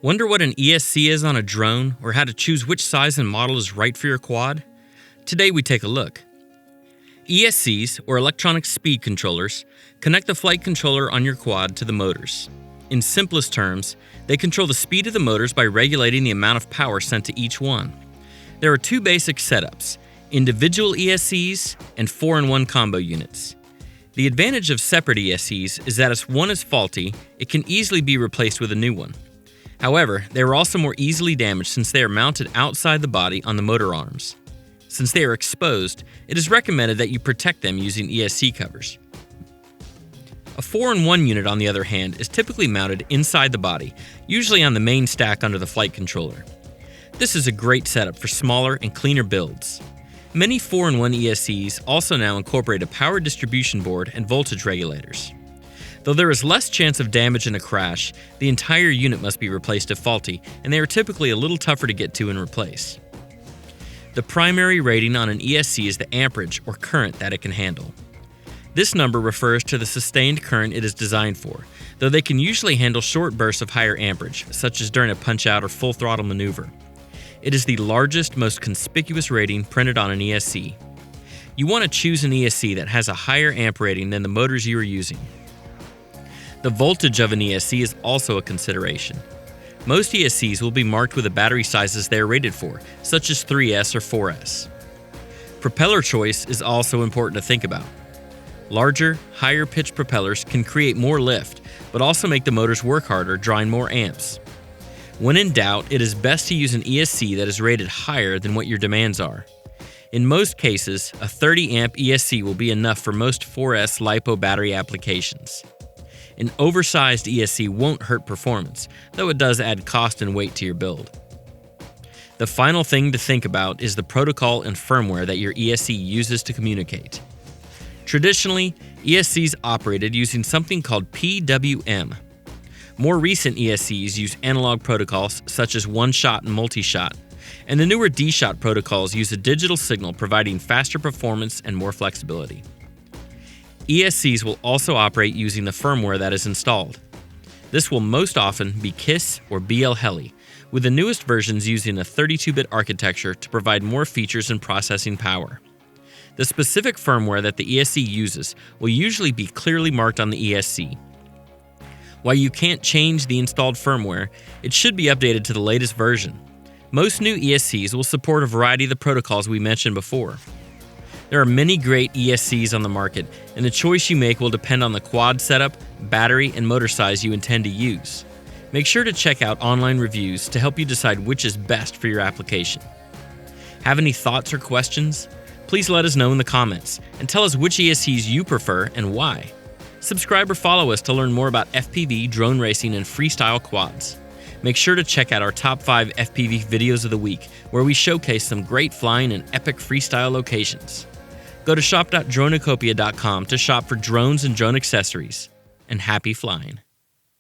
Wonder what an ESC is on a drone, or how to choose which size and model is right for your quad? Today we take a look. ESCs, or electronic speed controllers, connect the flight controller on your quad to the motors. In simplest terms, they control the speed of the motors by regulating the amount of power sent to each one. There are two basic setups: individual ESCs and 4-in-1 combo units. The advantage of separate ESCs is that if one is faulty, it can easily be replaced with a new one. However, they are also more easily damaged since they are mounted outside the body on the motor arms. Since they are exposed, it is recommended that you protect them using ESC covers. A 4-in-1 unit, on the other hand, is typically mounted inside the body, usually on the main stack under the flight controller. This is a great setup for smaller and cleaner builds. Many 4-in-1 ESCs also now incorporate a power distribution board and voltage regulators. Though there is less chance of damage in a crash, the entire unit must be replaced if faulty, and they are typically a little tougher to get to and replace. The primary rating on an ESC is the amperage, or current, that it can handle. This number refers to the sustained current it is designed for, though they can usually handle short bursts of higher amperage, such as during a punch-out or full throttle maneuver. It is the largest, most conspicuous rating printed on an ESC. You want to choose an ESC that has a higher amp rating than the motors you are using. The voltage of an ESC is also a consideration. Most ESCs will be marked with the battery sizes they are rated for, such as 3S or 4S. Propeller choice is also important to think about. Larger, higher-pitched propellers can create more lift, but also make the motors work harder, drawing more amps. When in doubt, it is best to use an ESC that is rated higher than what your demands are. In most cases, a 30-amp ESC will be enough for most 4S LiPo battery applications. An oversized ESC won't hurt performance, though it does add cost and weight to your build. The final thing to think about is the protocol and firmware that your ESC uses to communicate. Traditionally, ESCs operated using something called PWM. More recent ESCs use analog protocols such as one-shot and multi-shot, and the newer D-shot protocols use a digital signal providing faster performance and more flexibility. ESCs will also operate using the firmware that is installed. This will most often be KISS or BL Heli, with the newest versions using a 32-bit architecture to provide more features and processing power. The specific firmware that the ESC uses will usually be clearly marked on the ESC. While you can't change the installed firmware, it should be updated to the latest version. Most new ESCs will support a variety of the protocols we mentioned before. There are many great ESCs on the market, and the choice you make will depend on the quad setup, battery, and motor size you intend to use. Make sure to check out online reviews to help you decide which is best for your application. Have any thoughts or questions? Please let us know in the comments, and tell us which ESCs you prefer and why. Subscribe or follow us to learn more about FPV, drone racing, and freestyle quads. Make sure to check out our Top 5 FPV videos of the week, where we showcase some great flying and epic freestyle locations. Go to shop.dronucopia.com to shop for drones and drone accessories. And happy flying.